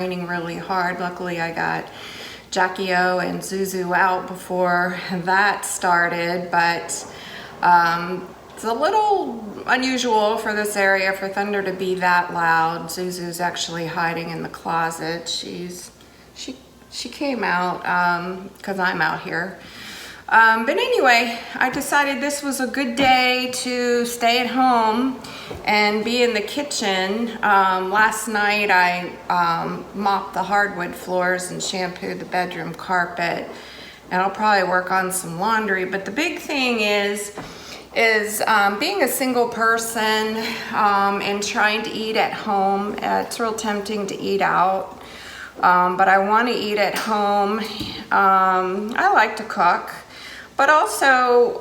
raining really hard. Luckily I got Jackie O and Zuzu out before that started, but it's a little unusual for this area for thunder to be that loud. Zuzu's actually hiding in the closet. She came out because I'm out here. But anyway, I decided this was a good day to stay at home and be in the kitchen. Last night I mopped the hardwood floors and shampooed the bedroom carpet, and I'll probably work on some laundry. But the big thing is being a single person and trying to eat at home. It's real tempting to eat out, but I want to eat at home. I like to cook. But also,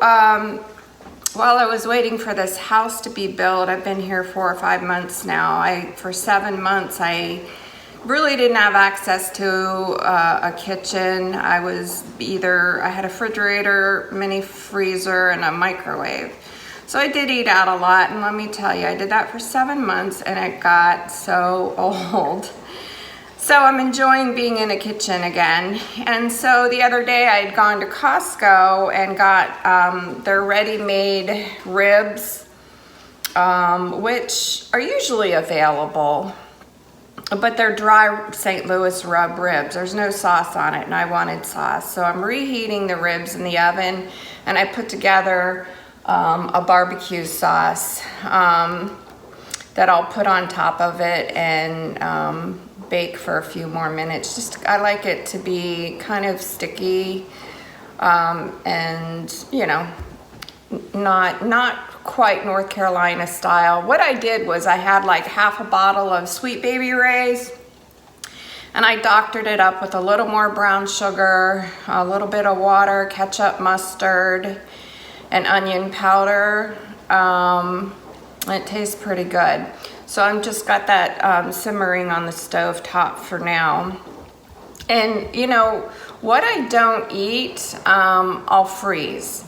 while I was waiting for this house to be built, I've been here 4 or 5 months now. For 7 months, I really didn't have access to a kitchen. I had a refrigerator, mini freezer, and a microwave. So I did eat out a lot, and let me tell you, I did that for 7 months, and it got so old. So I'm enjoying being in a kitchen again. And so the other day I had gone to Costco and got their ready-made ribs, which are usually available, but they're dry St. Louis rub ribs. There's no sauce on it, and I wanted sauce. So I'm reheating the ribs in the oven, and I put together a barbecue sauce that I'll put on top of it and bake for a few more minutes. I like it to be kind of sticky and not quite North Carolina style. What I did was I had like half a bottle of Sweet Baby Ray's, and I doctored it up with a little more brown sugar, a little bit of water, ketchup, mustard, and onion powder. It tastes pretty good. So I'm just got that simmering on the stove top for now. And what I don't eat, I'll freeze.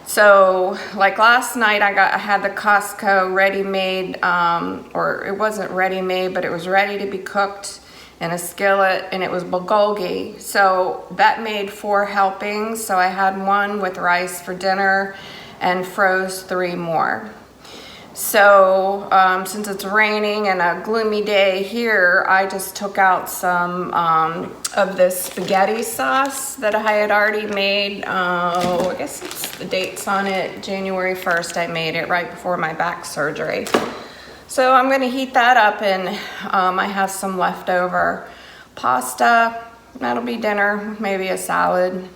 So like last night I had the Costco ready-made, or it wasn't ready-made, but it was ready to be cooked in a skillet, and it was bulgogi. So that made 4 helpings. So I had 1 with rice for dinner and froze 3 more. So since it's raining and a gloomy day here, I just took out some of this spaghetti sauce that I had already made. I guess the date's on it, January 1st. I made it right before my back surgery. So I'm going to heat that up, and I have some leftover pasta. That'll be dinner, maybe a salad.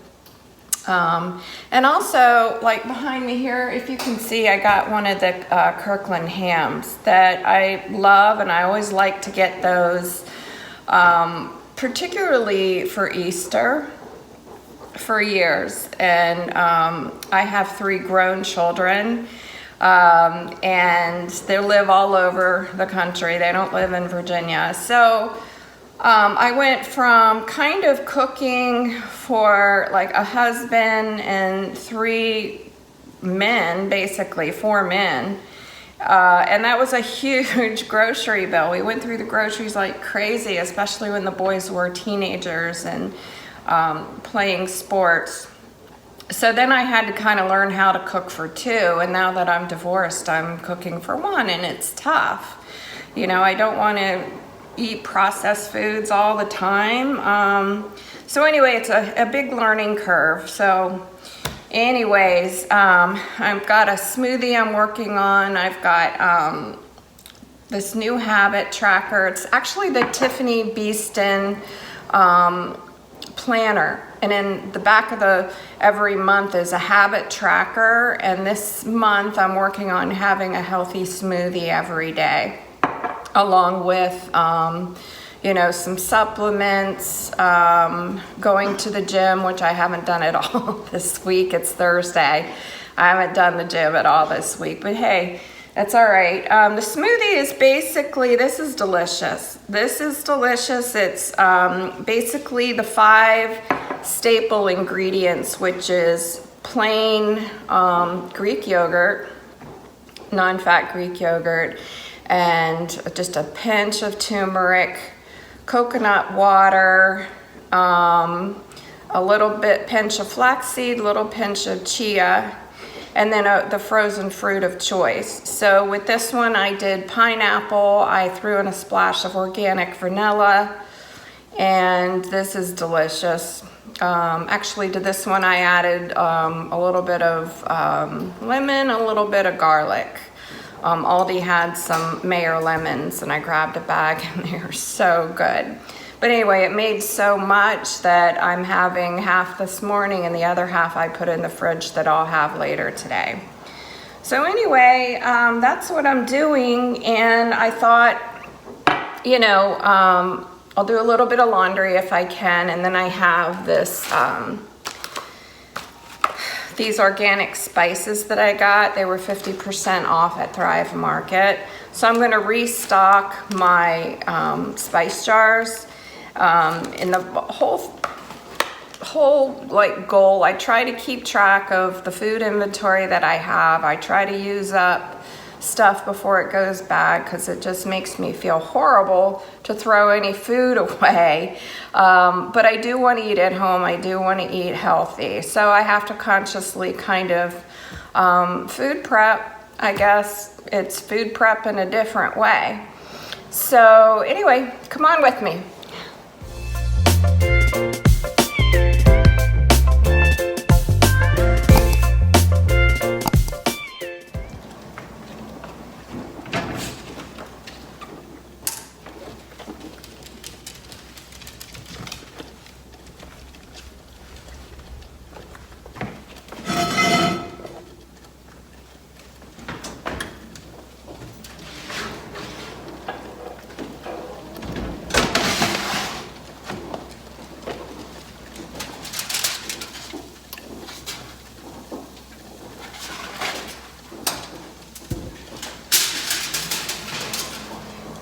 And also, like behind me here, if you can see, I got one of the Kirkland hams that I love, and I always like to get those, particularly for Easter, for years. And I have 3 grown children, and they live all over the country. They don't live in Virginia. So I went from kind of cooking for like a husband and 3 men, basically 4 men, and that was a huge grocery bill. We went through the groceries like crazy, especially when the boys were teenagers and playing sports. So then I had to kind of learn how to cook for 2, and now that I'm divorced, I'm cooking for 1, and it's tough. I don't want to eat processed foods all the time. So anyway, it's a big learning curve. So anyways, I've got a smoothie I'm working on. I've got this new habit tracker. It's actually the Tiffany Beeston planner. And in the back of every month is a habit tracker. And this month I'm working on having a healthy smoothie every day, along with, some supplements, going to the gym, which I haven't done at all this week. It's Thursday. I haven't done the gym at all this week, but hey, that's all right. The smoothie is basically, this is delicious. It's basically the 5 staple ingredients, which is plain Greek yogurt, non-fat Greek yogurt, and just a pinch of turmeric, coconut water, a little bit pinch of flaxseed, little pinch of chia, and then the frozen fruit of choice. So with this one I did pineapple, I threw in a splash of organic vanilla, and this is delicious. Actually to this one I added a little bit of lemon, a little bit of garlic. Aldi had some Mayer lemons and I grabbed a bag and they are so good. But anyway, it made so much that I'm having half this morning and the other half I put in the fridge that I'll have later today. So anyway, that's what I'm doing, and I thought, you know, I'll do a little bit of laundry if I can, and then I have this, these organic spices that I got. They were 50% off at Thrive Market. So I'm gonna restock my spice jars. In the whole like goal, I try to keep track of the food inventory that I have. I try to use up stuff before it goes bad because it just makes me feel horrible to throw any food away. But I do want to eat at home. I do want to eat healthy. So I have to consciously kind of food prep. I guess it's food prep in a different way. So anyway, come on with me.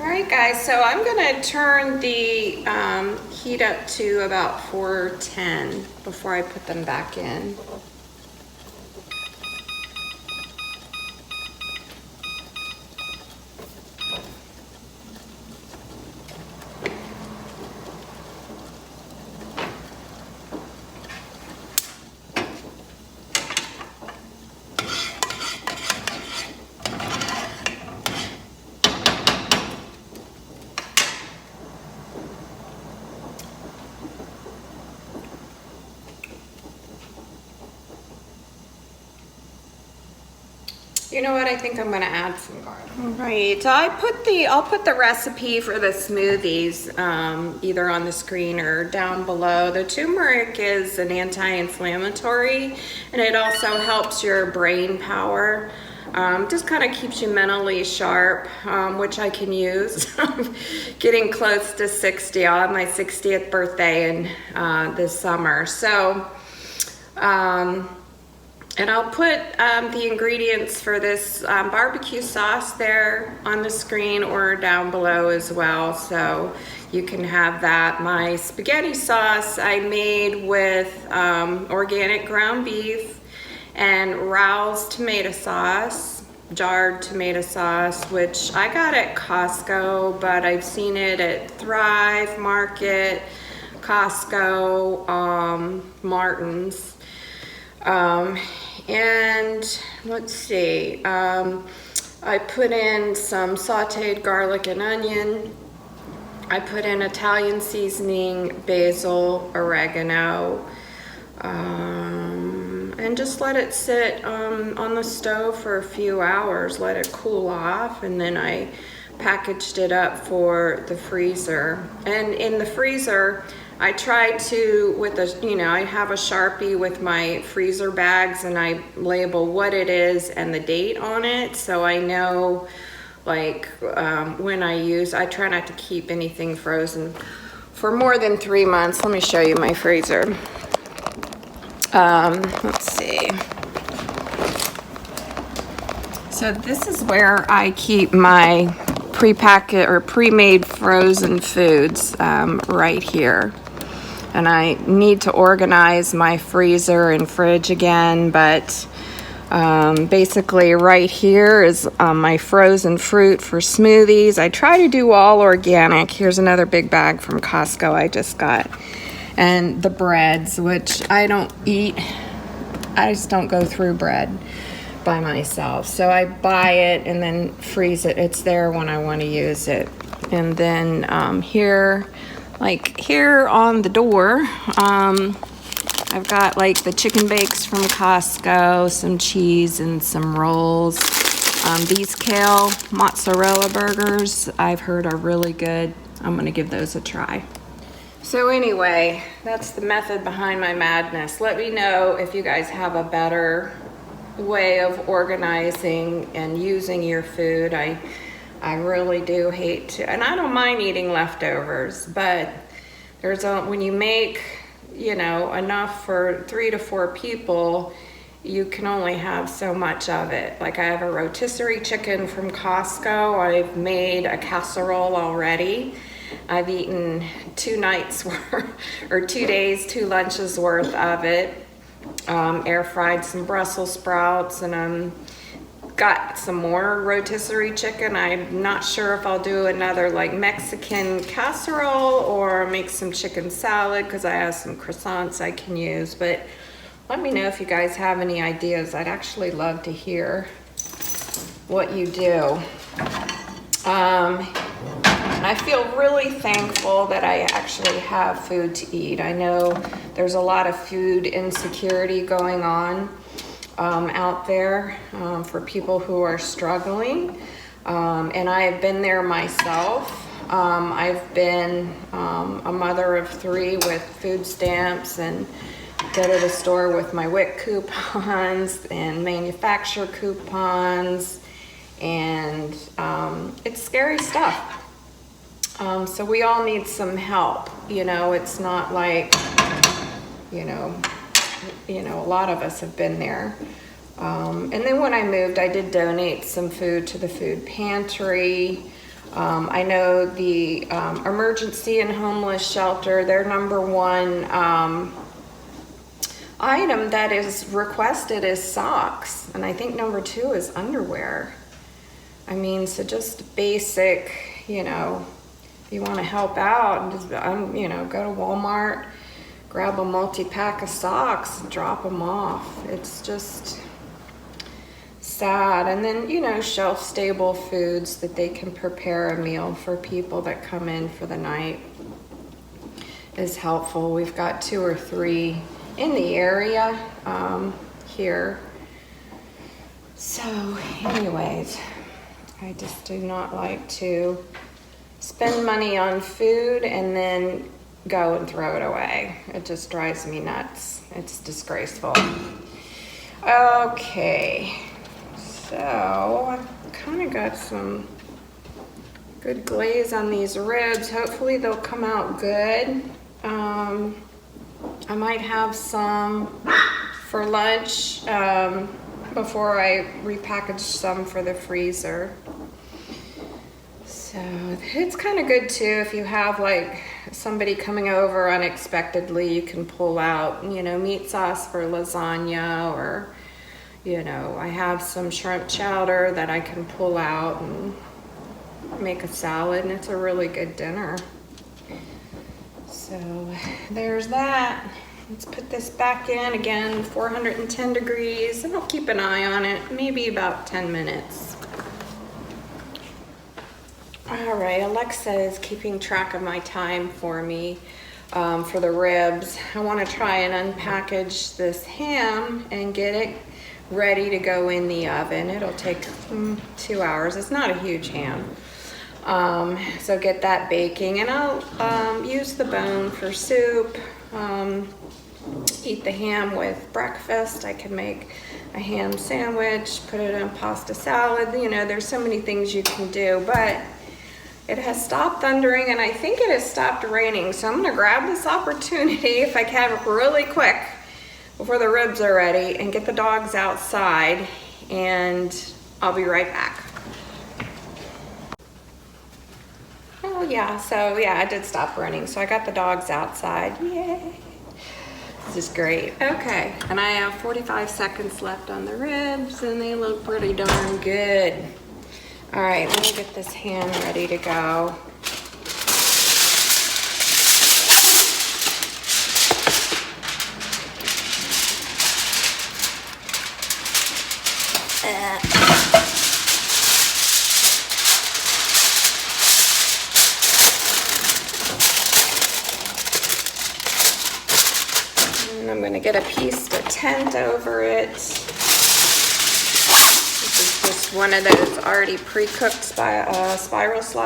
Alright guys, so I'm going to turn the heat up to about 410 before I put them back in. You know what? I think I'm gonna add some garlic. All right, so I'll put the recipe for the smoothies either on the screen or down below. The turmeric is an anti-inflammatory, and it also helps your brain power. Just kind of keeps you mentally sharp, which I can use. Getting close to 60. I'll have my 60th birthday in this summer. So. And I'll put the ingredients for this barbecue sauce there on the screen or down below as well, so you can have that. My spaghetti sauce I made with organic ground beef and Raoul's tomato sauce, jarred tomato sauce, which I got at Costco, but I've seen it at Thrive Market, Costco, Martin's. And let's see, I put in some sauteed garlic and onion. I put in Italian seasoning, basil, oregano, and just let it sit on the stove for a few hours, let it cool off, and then I packaged it up for the freezer. And in the freezer, I try to, I have a Sharpie with my freezer bags and I label what it is and the date on it, so I know when I try not to keep anything frozen for more than 3 months. Let me show you my freezer. Let's see. So this is where I keep my pre-packet or pre-made frozen foods right here. And I need to organize my freezer and fridge again, but Basically right here is my frozen fruit for smoothies. I try to do all organic. Here's another big bag from Costco I just got. And the breads, which I don't eat. I just don't go through bread by myself. So I buy it and then freeze it. It's there when I want to use it. And then here on the door, I've got like the chicken bakes from Costco, some cheese and some rolls. These kale mozzarella burgers I've heard are really good. I'm gonna give those a try. So anyway, that's the method behind my madness. Let me know if you guys have a better way of organizing and using your food. I really do hate to, and I don't mind eating leftovers, but when you make, you know, enough for 3 to 4 people, you can only have so much of it. Like I have a rotisserie chicken from Costco. I've made a casserole already. I've eaten 2 nights worth, or 2 days, 2 lunches worth of it. Air fried some Brussels sprouts, and got some more rotisserie chicken. I'm not sure if I'll do another like Mexican casserole or make some chicken salad because I have some croissants I can use. But let me know if you guys have any ideas. I'd actually love to hear what you do. I feel really thankful that I actually have food to eat. I know there's a lot of food insecurity going on out there for people who are struggling. And I have been there myself. I've been a mother of 3 with food stamps and go to the store with my WIC coupons and manufacturer coupons. And it's scary stuff. So we all need some help. You know, it's not like, you know, a lot of us have been there. And then when I moved, I did donate some food to the food pantry. I know the emergency and homeless shelter, their #1 item that is requested is socks. And I think #2 is underwear. I mean, so just basic, you know, if you want to help out, and just, you know, go to Walmart, grab a multi-pack of socks, and drop them off. It's just sad. And then, you know, shelf-stable foods that they can prepare a meal for people that come in for the night is helpful. We've got 2 or 3 in the area here. So anyways, I just do not like to spend money on food and then go and throw it away. It just drives me nuts. It's disgraceful. Okay, so I've kind of got some good glaze on these ribs. Hopefully they'll come out good. I might have some for lunch before I repackage some for the freezer. So it's kind of good too if you have like somebody coming over unexpectedly, you can pull out, you know, meat sauce for lasagna, or, you know, I have some shrimp chowder that I can pull out and make a salad, and it's a really good dinner. So there's that. Let's put this back in again, 410 degrees, and I'll keep an eye on it, maybe about 10 minutes. All right, Alexa is keeping track of my time for me for the ribs. I want to try and unpackage this ham and get it ready to go in the oven. It'll take 2 hours. It's not a huge ham. So get that baking, and I'll use the bone for soup. Eat the ham with breakfast. I can make a ham sandwich, put it in pasta salad. You know, there's so many things you can do, but it has stopped thundering, and I think it has stopped raining. So I'm gonna grab this opportunity, if I can, really quick before the ribs are ready, and get the dogs outside, and I'll be right back. Oh yeah, so yeah, I did stop running. So I got the dogs outside, yay. This is great. Okay, and I have 45 seconds left on the ribs, and they look pretty darn good. All right, let me get this ham ready to go. And I'm gonna get a piece to tent over it. This is just one of those already pre-cooked spiral sliced.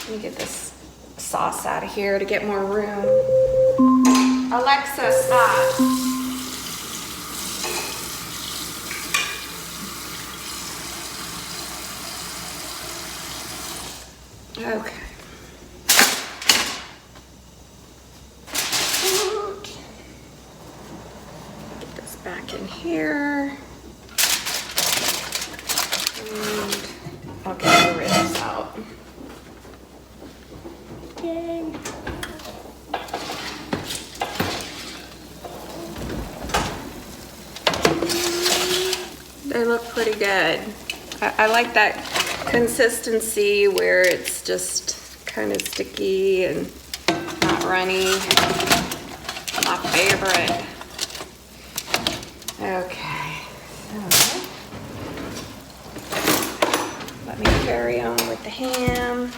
Let me get this sauce out of here to get more room. Alexa, stop. Okay. Get this back in here. And I'll get the ribs out. Yay. They look pretty good. I like that consistency where it's just kind of sticky and not runny. My favorite. Okay, so let me carry on with the ham.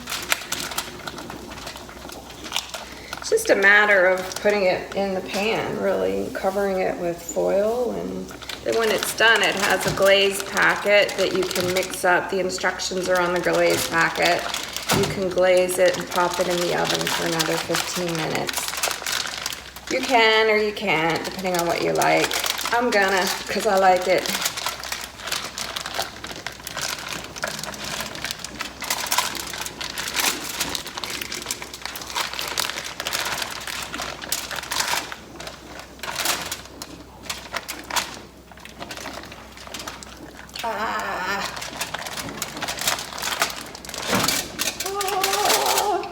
It's just a matter of putting it in the pan, really, covering it with foil, and then when it's done, it has a glaze packet that you can mix up. The instructions are on the glaze packet. You can glaze it and pop it in the oven for another 15 minutes. You can or you can't, depending on what you like. I'm gonna, because I like it.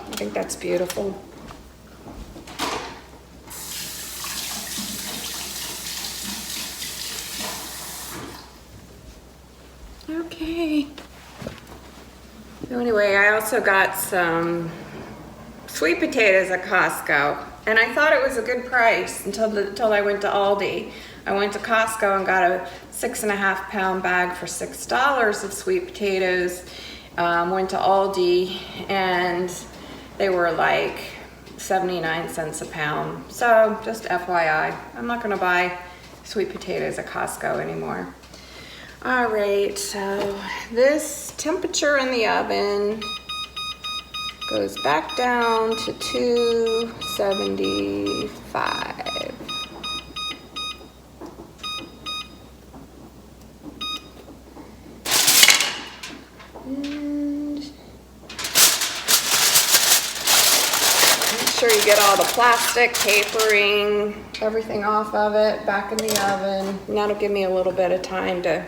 I think that's beautiful. Okay. So anyway, I also got some sweet potatoes at Costco, and I thought it was a good price until I went to Aldi. I went to Costco and got a 6.5 pound bag for $6 of sweet potatoes. Went to Aldi and they were like 79 cents a pound. So just FYI, I'm not gonna buy sweet potatoes at Costco anymore. All right, so this temperature in the oven goes back down to 275. Sure you get all the plastic, papering, everything off of it, back in the oven. And that'll give me a little bit of time to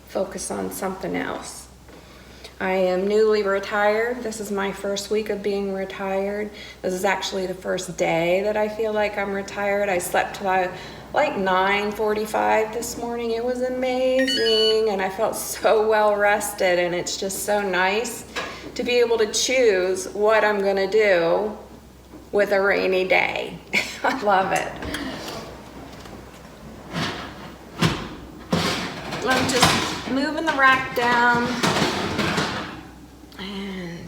focus on something else. I am newly retired. This is my first week of being retired. This is actually the first day that I feel like I'm retired. I slept till like 9:45 this morning. It was amazing and I felt so well rested, and it's just so nice to be able to choose what I'm gonna do with a rainy day. I love it. I'm just moving the rack down. And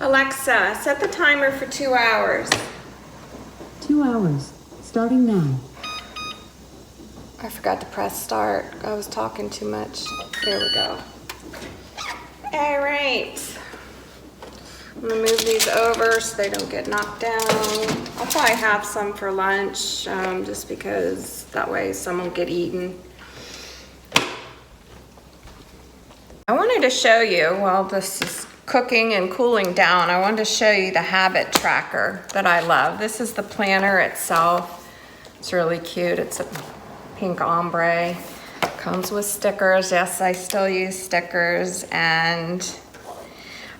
Alexa, set the timer for 2 hours. 2 hours, starting now. I forgot to press start. I was talking too much. There we go. All right. I'm gonna move these over so they don't get knocked down. I'll probably have some for lunch, just because that way some will get eaten. I wanted to show you, while this is cooking and cooling down, I wanted to show you the habit tracker that I love. This is the planner itself. It's really cute. It's a pink ombre. Comes with stickers. Yes, I still use stickers. And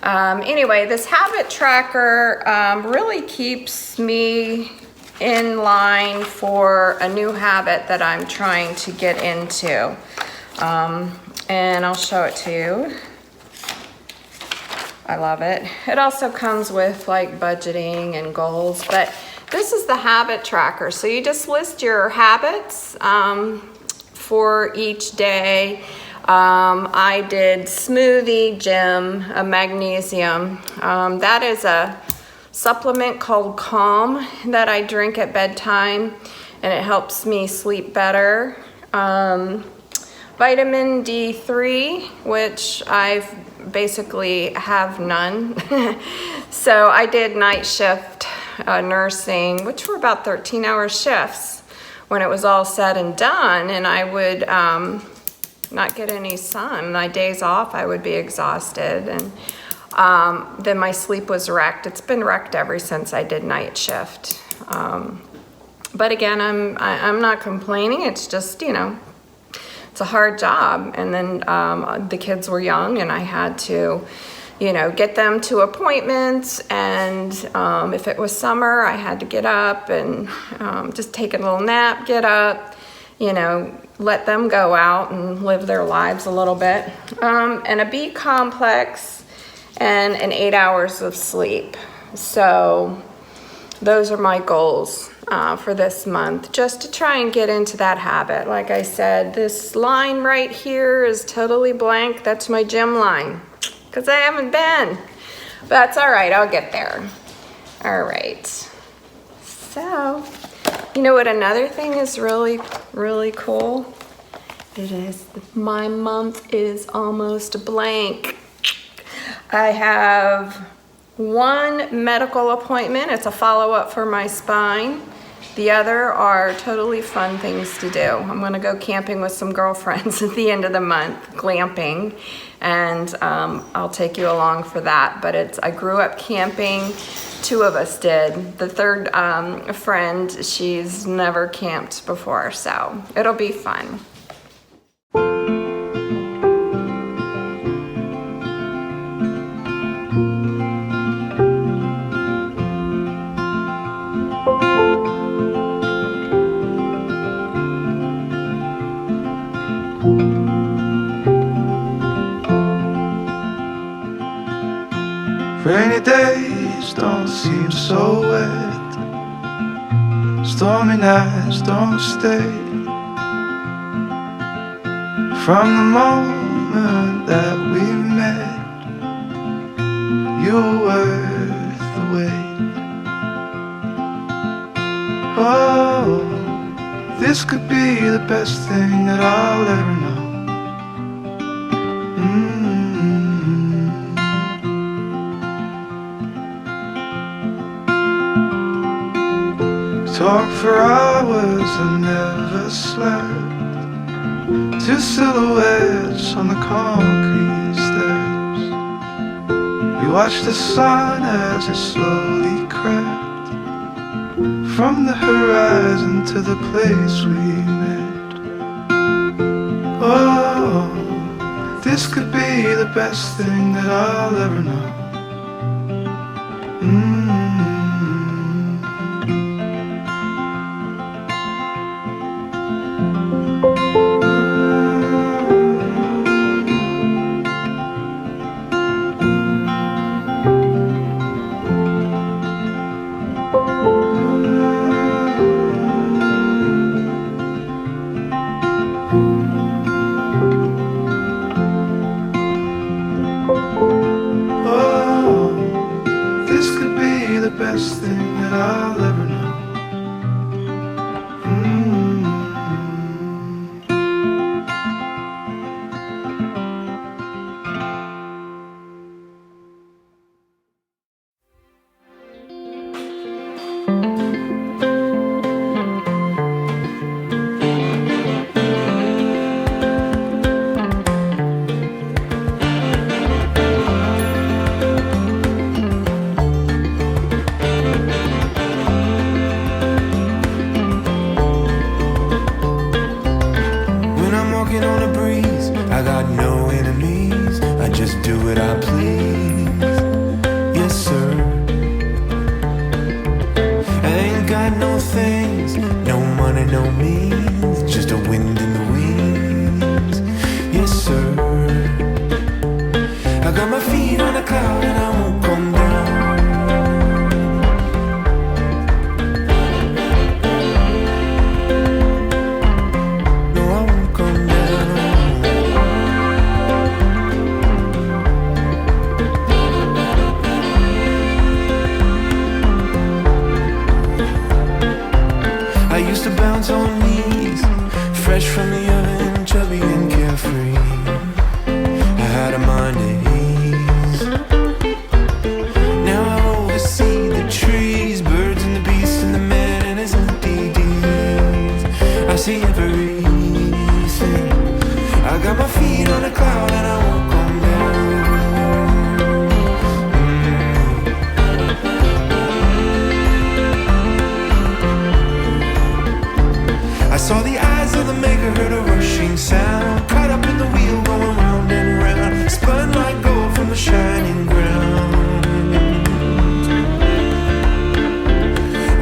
anyway, this habit tracker really keeps me in line for a new habit that I'm trying to get into. And I'll show it to you. I love it. It also comes with like budgeting and goals, but this is the habit tracker. So you just list your habits for each day. I did smoothie, gym, a magnesium. That is a supplement called Calm that I drink at bedtime, and it helps me sleep better. Vitamin D3, which I've basically have none. So I did night shift nursing, which were about 13-hour shifts when it was all said and done, and I would not get any sun. My days off, I would be exhausted, and then my sleep was wrecked. It's been wrecked ever since I did night shift. But again, I'm not complaining. It's just, you know, it's a hard job. And then the kids were young, and I had to, you know, get them to appointments. And if it was summer, I had to get up and just take a little nap, get up, you know, let them go out and live their lives a little bit. And a B complex and 8 hours of sleep. So those are my goals for this month, just to try and get into that habit. Like I said, this line right here is totally blank. That's my gym line, because I haven't been. But that's all right, I'll get there. All right. So, you know what another thing is really, really cool? It is, my month is almost blank. I have one medical appointment. It's a follow-up for my spine. The other are totally fun things to do. I'm gonna go camping with some girlfriends at the end of the month, glamping, and I'll take you along for that. But I grew up camping. Two of us did. The third friend, she's never camped before, so it'll be fun. Rainy days don't seem so wet. Stormy nights don't stay. From the moment that we met, you were worth the wait. Oh, this could be the best thing that I'll ever know. Talked for hours and never slept. Two silhouettes on the concrete steps. We watched the sun as it slowly crept from the horizon to the place we met. Oh, this could be the best thing that I'll ever know. Oh, walking on a breeze. I got no enemies, I just do what I please. Yes, sir. I ain't got no things, no money, no means, just a wind in the wings. Yes, sir. I got my feet on a cloud and I won't come down. No, I won't come down. I used to bounce on knees, fresh from the oven, chubby and carefree. I had a mind at ease. Now I oversee the trees, birds and the beasts and the man and his empty deeds. I see everything. I got my feet on a cloud and I won't come down. I saw the eyes of the maker, heard a rushing sound, caught up in the wheel going round and round, spun like gold from the shining ground.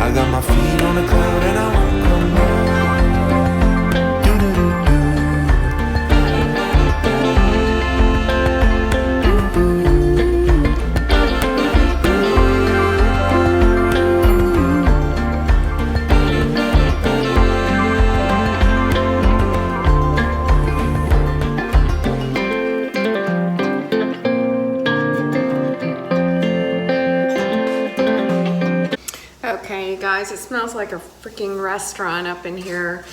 I got my feet on a cloud and I won't come down. Do-do-do-do. Okay, you guys, it smells like a freaking restaurant up in here.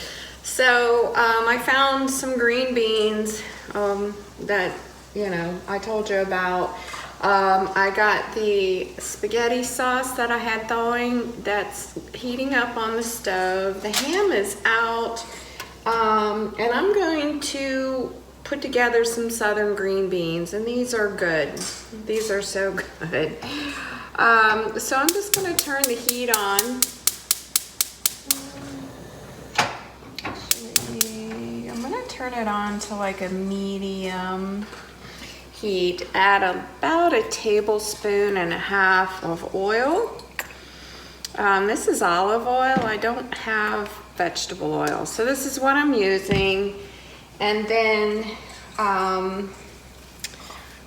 So I found some green beans that, you know, I told you about. I got the spaghetti sauce that I had thawing that's heating up on the stove. The ham is out, and I'm going to put together some southern green beans, and these are good. These are so good. So I'm just going to turn the heat on. Actually, I'm going to turn it on to like a medium heat. Add about a tablespoon and a half of oil. This is olive oil. I don't have vegetable oil, so this is what I'm using. And then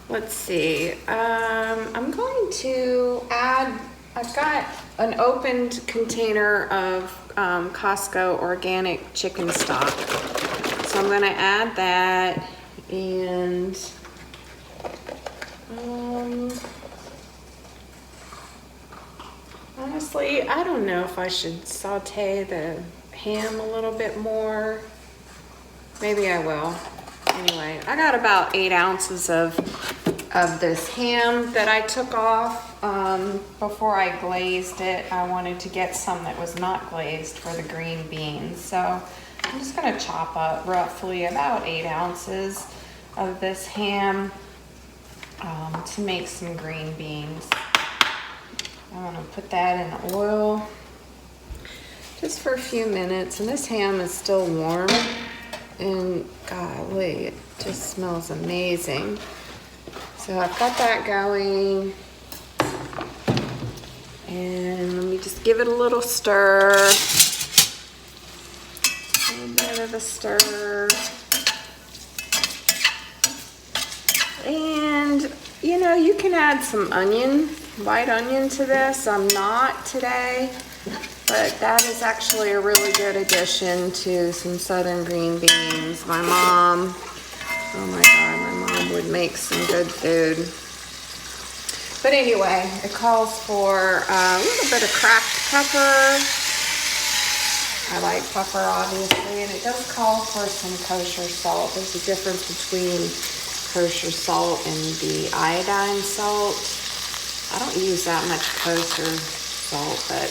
let's see, I'm going to add, I've got an opened container of Costco organic chicken stock. So I'm gonna add that, and honestly, I don't know if I should saute the ham a little bit more. Maybe I will. Anyway, I got about 8 ounces of this ham that I took off before I glazed it. I wanted to get some that was not glazed for the green beans. So I'm just gonna chop up roughly about 8 ounces of this ham to make some green beans. I'm gonna put that in the oil just for a few minutes, and this ham is still warm. And golly, it just smells amazing. So I've got that going. And let me just give it a little stir. A little bit of a stir. And, you know, you can add some onion, white onion to this. I'm not today. But that is actually a really good addition to some southern green beans. My mom, oh my God, my mom would make some good food. But anyway, it calls for a little bit of cracked pepper. I like pepper, obviously, and it does call for some kosher salt. There's a difference between kosher salt and the iodine salt. I don't use that much kosher salt, but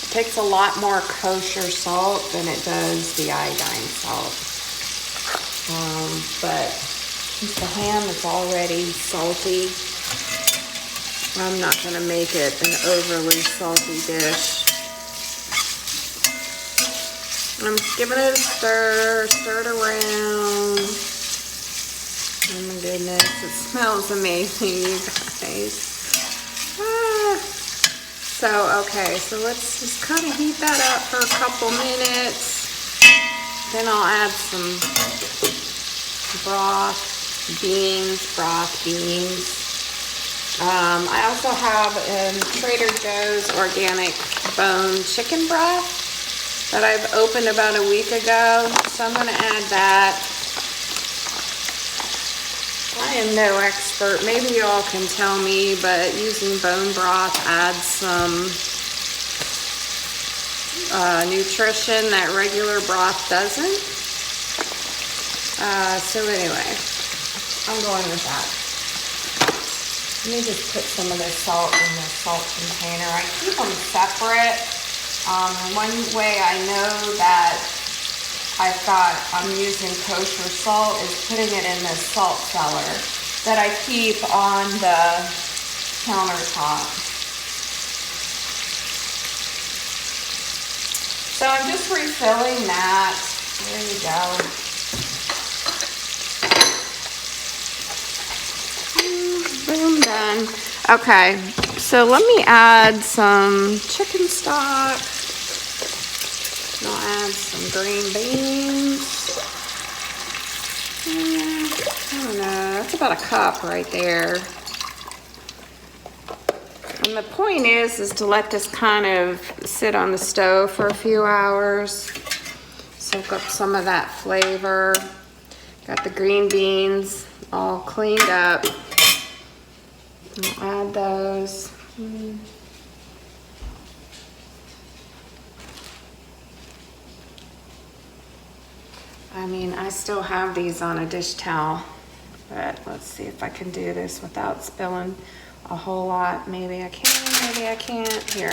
it takes a lot more kosher salt than it does the iodine salt. But since the ham is already salty, I'm not going to make it an overly salty dish. I'm giving it a stir it around. Oh my goodness, it smells amazing, you guys. Okay, so let's just kind of heat that up for a couple minutes. Then I'll add some broth beans. I also have Trader Joe's organic bone chicken broth that I've opened about a week ago. So I'm going to add that. I am no expert. Maybe y'all can tell me, but using bone broth adds some nutrition that regular broth doesn't. So anyway, I'm going with that. Let me just put some of this salt in the salt container. I keep them separate. One way I know that I'm using kosher salt is putting it in this salt cellar that I keep on the countertop. So I'm just refilling that. There you go. Boom, done. Okay, so let me add some chicken stock. And I'll add some green beans. I don't know, that's about a cup right there. And the point is to let this kind of sit on the stove for a few hours. Soak up some of that flavor. Got the green beans all cleaned up. I'll add those. I mean, I still have these on a dish towel, but let's see if I can do this without spilling a whole lot. Maybe I can, maybe I can't. Here,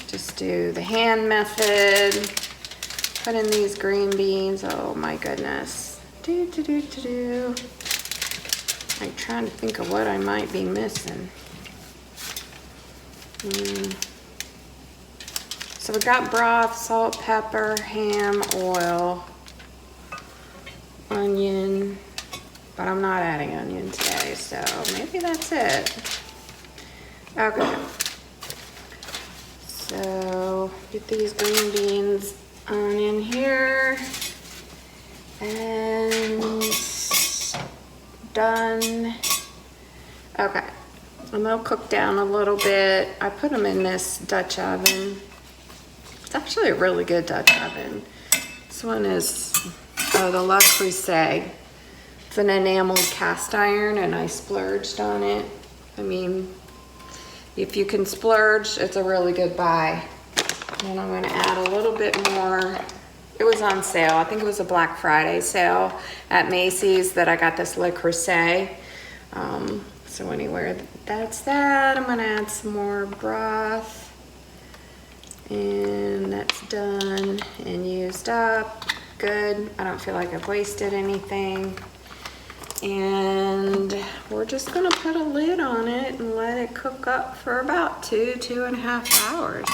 just do the hand method. Put in these green beans. Oh my goodness. I'm trying to think of what I might be missing. So we got broth, salt, pepper, ham, oil, onion, but I'm not adding onion today, so maybe that's it. Okay. So get these green beans on in here. And done. Okay, and they'll cook down a little bit. I put them in this Dutch oven. It's actually a really good Dutch oven. This one is the Le Creuset. It's an enameled cast iron, and I splurged on it. I mean, if you can splurge, it's a really good buy. And I'm going to add a little bit more. It was on sale. I think it was a Black Friday sale at Macy's that I got this Le Creuset. So anyway, that's that. I'm gonna add some more broth. And that's done and used up. Good. I don't feel like I've wasted anything. And we're just gonna put a lid on it and let it cook up for about 2.5 hours.